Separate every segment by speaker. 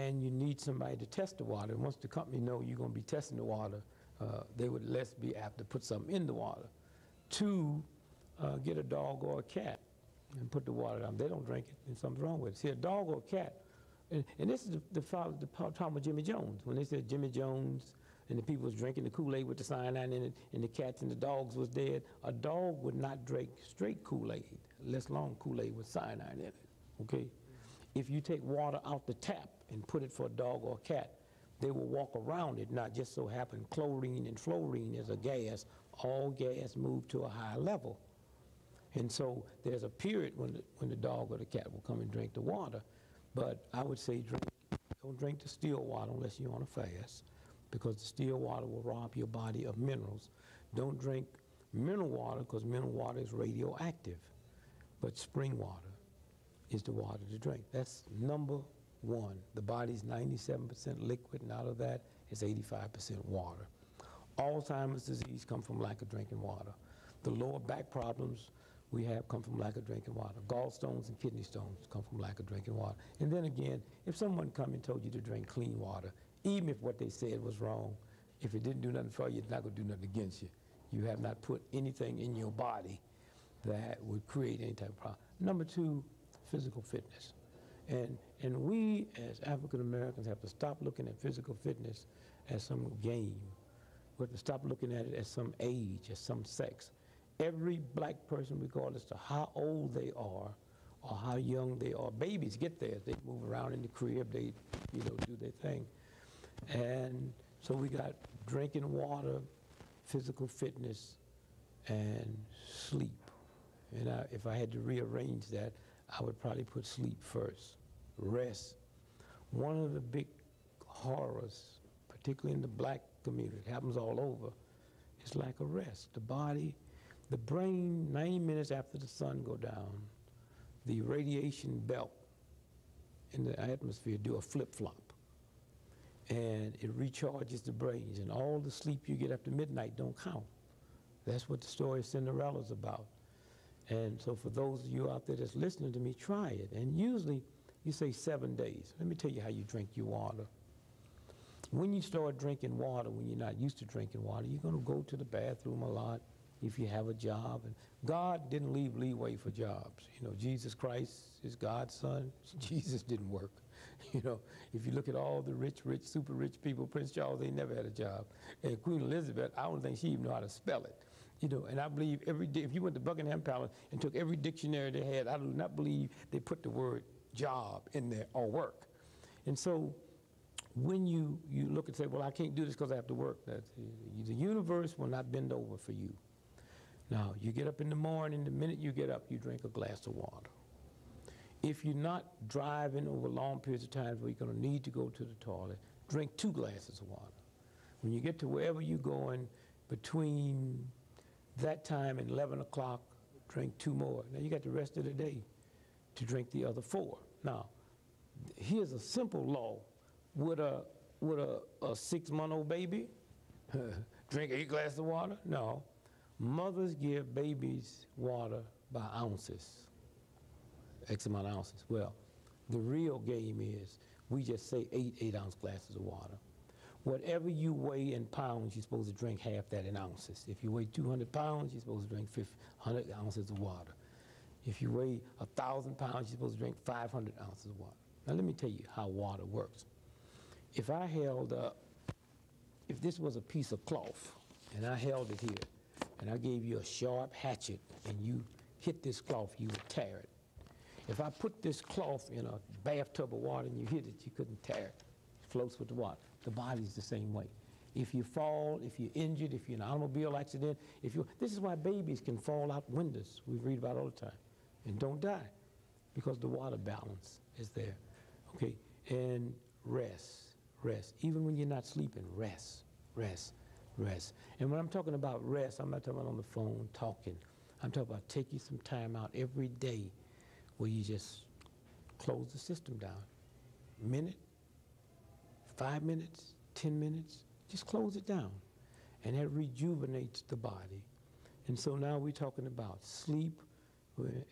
Speaker 1: and you need somebody to test the water. And once the company know you're going to be testing the water, they would less be apt to put something in the water. 2, get a dog or a cat and put the water down. They don't drink it, and something's wrong with it. See, a dog or a cat, and this is the problem with Jimmy Jones. When they said Jimmy Jones and the people was drinking the Kool-Aid with the cyanide in it, and the cats and the dogs was dead, a dog would not drink straight Kool-Aid, less long Kool-Aid with cyanide in it, okay? If you take water out the tap and put it for a dog or a cat, they will walk around it, not just so happen chlorine and fluorine is a gas. All gas move to a higher level. And so there's a period when the dog or the cat will come and drink the water. But I would say don't drink the still water unless you're on a fast, because the still water will rob your body of minerals. Don't drink mineral water, because mineral water is radioactive. But spring water is the water to drink. That's number 1. The body's 97% liquid, and out of that is 85% water. Alzheimer's disease comes from lack of drinking water. The lower back problems we have come from lack of drinking water. Gallstones and kidney stones come from lack of drinking water. And then again, if someone come and told you to drink clean water, even if what they said was wrong, if it didn't do nothing for you, it's not going to do nothing against you. You have not put anything in your body that would create any type of problem. Number 2, physical fitness. And we as African Americans have to stop looking at physical fitness as some game. We have to stop looking at it as some age, as some sex. Every black person, regardless of how old they are or how young they are, babies get there. They move around in the crib, they do their thing. And so we got drinking water, physical fitness, and sleep. And if I had to rearrange that, I would probably put sleep first. Rest. One of the big horrors, particularly in the black community, it happens all over, is lack of rest. The body, the brain, 90 minutes after the sun go down, the radiation belt in the atmosphere do a flip-flop. And it recharges the brains, and all the sleep you get after midnight don't count. That's what the story of Cinderella's about. And so for those of you out there that's listening to me, try it. And usually you say 7 days. Let me tell you how you drink your water. When you start drinking water, when you're not used to drinking water, you're going to go to the bathroom a lot if you have a job. And God didn't leave leeway for jobs. You know, Jesus Christ is God's son. Jesus didn't work. You know, if you look at all the rich, super rich people, Prince Charles, they never had a job. And Queen Elizabeth, I don't think she even knew how to spell it. You know, and I believe every day, if you went to Buckingham Palace and took every dictionary they had, I do not believe they put the word job in there or work. And so when you look and say, well, I can't do this because I have to work, the universe will not bend over for you. Now, you get up in the morning, the minute you get up, you drink a glass of water. If you're not driving over long periods of time where you're going to need to go to the toilet, drink 2 glasses of water. When you get to wherever you're going, between that time and 11 o'clock, drink 2 more. Now you got the rest of the day to drink the other 4. Now, here's a simple law. Would a 6-month-old baby drink 8 glasses of water? No. Mothers give babies water by ounces, X amount of ounces. Well, the real game is we just say 8 8-ounce glasses of water. Whatever you weigh in pounds, you're supposed to drink half that in ounces. If you weigh 200 pounds, you're supposed to drink 100 ounces of water. If you weigh 1,000 pounds, you're supposed to drink 500 ounces of water. Now let me tell you how water works. If I held if this was a piece of cloth, and I held it here, and I gave you a sharp hatchet, and you hit this cloth, you would tear it. If I put this cloth in a bathtub of water and you hit it, you couldn't tear it. It floats with the water. The body's the same way. If you fall, if you're injured, if you're in an automobile accident, this is why babies can fall out windows, we read about all the time, and don't die, because the water balance is there. Okay, and rest. Even when you're not sleeping, rest. And when I'm talking about rest, I'm not talking about on the phone talking. I'm talking about taking some time out every day where you just close the system down. Minute, 5 minutes, 10 minutes, just close it down. And that rejuvenates the body. And so now we're talking about sleep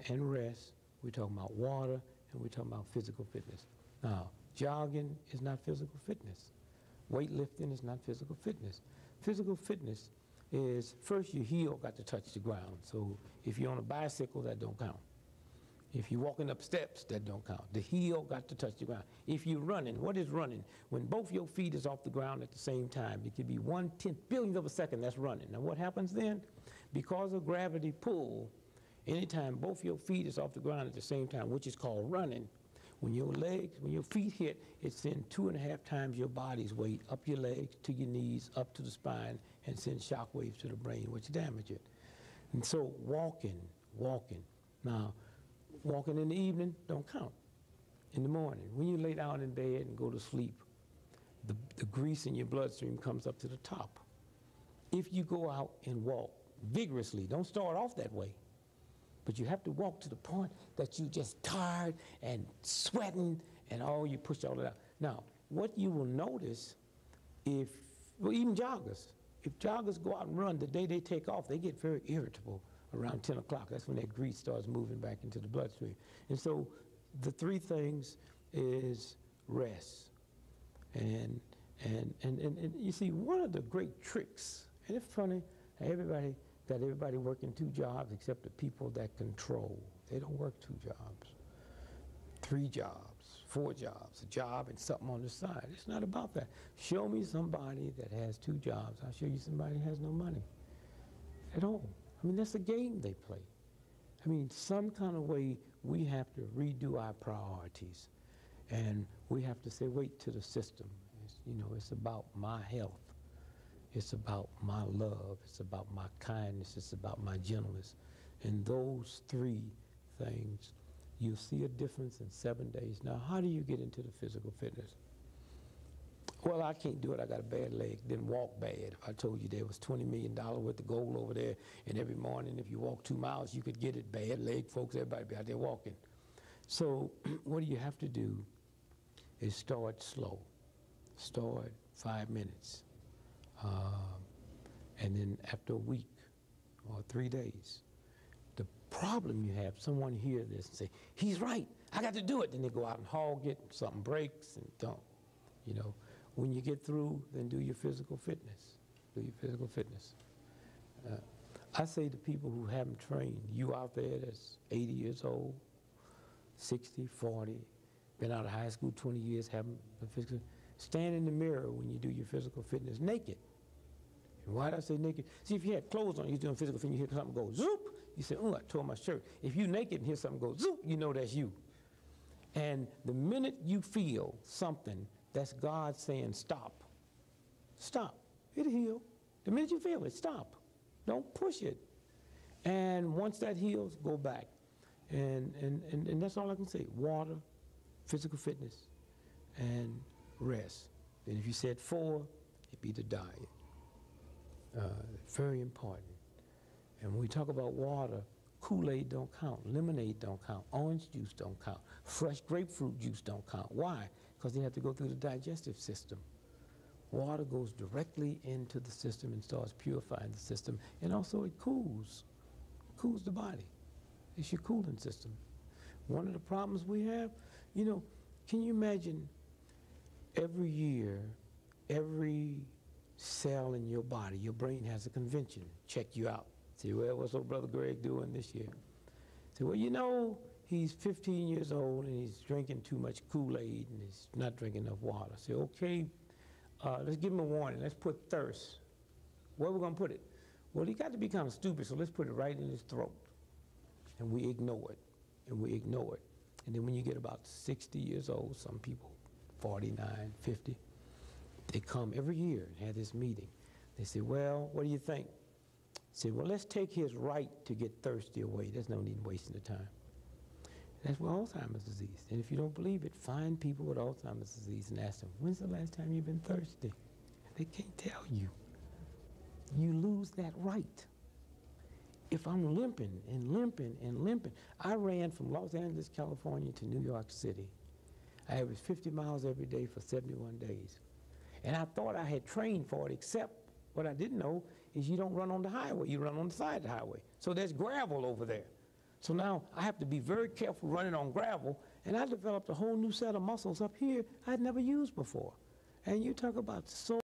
Speaker 1: and rest, we're talking about water, and we're talking about physical fitness. Now, Jogging is not physical fitness. Weightlifting is not physical fitness. Physical fitness is, first your heel got to touch the ground. So if you're on a bicycle, that don't count. If you're walking up steps, that don't count. The heel got to touch the ground. If you're running, what is running? When both your feet is off the ground at the same time, it could be 1/10 billionth of a second, that's running. Now what happens then? Because of gravity pull, anytime both your feet is off the ground at the same time, which is called running, when your feet hit, it sends 2.5 times your body's weight up your legs, to your knees, up to the spine, and sends shock waves to the brain, which damage it. And so walking. Now, walking in the evening don't count. In the morning, when you lay down in bed and go to sleep, the grease in your bloodstream comes up to the top. If you go out and walk vigorously, don't start off that way, but you have to walk to the point that you just tired and sweating and you push all it out. Now, what you will notice even joggers, if joggers go out and run, the day they take off, they get very irritable around 10 o'clock. That's when that grease starts moving back into the bloodstream. And so the 3 things is rest. And you see, one of the great tricks, and it's funny, everybody working 2 jobs except the people that control. They don't work 2 jobs, 3 jobs, 4 jobs, a job and something on the side. It's not about that. Show me somebody that has 2 jobs. I'll show you somebody that has no money at all. I mean, that's a game they play. I mean, some kind of way we have to redo our priorities. And we have to say, wait to the system. It's about my health. It's about my love. It's about my kindness. It's about my gentleness. And those 3 things, you'll see a difference in 7 days. Now, how do you get into the physical fitness? Well, I can't do it. I got a bad leg. Didn't walk bad. If I told you there was $20 million worth of gold over there, and every morning if you walk 2 miles, you could get it. Bad leg, folks, everybody be out there walking. So what do you have to do is start slow. Start 5 minutes. And then after a week or 3 days, the problem you have, someone hear this and say, he's right, I got to do it. Then they go out and hog it, and something breaks and don't. When you get through, then do your physical fitness. Do your physical fitness. I say to people who haven't trained, you out there that's 80 years old, 60, 40, been out of high school 20 years, haven't been physical, stand in the mirror when you do your physical fitness naked. And why did I say naked? See, if you had clothes on, you're doing physical fitness, you hear something go zoop, you say, oh, I tore my shirt. If you naked and hear something go zoop, you know that's you. And the minute you feel something, that's God saying stop. Stop. It'll heal. The minute you feel it, stop. Don't push it. And once that heals, go back. And that's all I can say. Water, physical fitness, and rest. And if you said 4, it'd be the diet. Very important. And when we talk about water, Kool-Aid don't count. Lemonade don't count. Orange juice don't count. Fresh grapefruit juice don't count. Why? Because they have to go through the digestive system. Water goes directly into the system and starts purifying the system. And also it cools the body. It's your cooling system. One of the problems we have, can you imagine every year, every cell in your body, your brain has a convention, check you out. Say, well, what's old brother Greg doing this year? Say, well, he's 15 years old and he's drinking too much Kool-Aid and he's not drinking enough water. Say, okay, let's give him a warning. Let's put thirst. Where are we going to put it? Well, he got to be kind of stupid, so let's put it right in his throat. And we ignore it, and we ignore it. And then when you get about 60 years old, some people, 49, 50, they come every year and have this meeting. They say, well, what do you think? Say, well, let's take his right to get thirsty away. There's no need in wasting the time. That's what Alzheimer's disease. And if you don't believe it, find people with Alzheimer's disease and ask them, when's the last time you've been thirsty? They can't tell you. You lose that right. If I'm limping and limping and limping, I ran from Los Angeles, California to New York City. I averaged 50 miles every day for 71 days. And I thought I had trained for it, except what I didn't know is you don't run on the highway, you run on the side of the highway. So there's gravel over there. So now I have to be very careful running on gravel, And I developed a whole new set of muscles up here I'd never used before. And you talk about so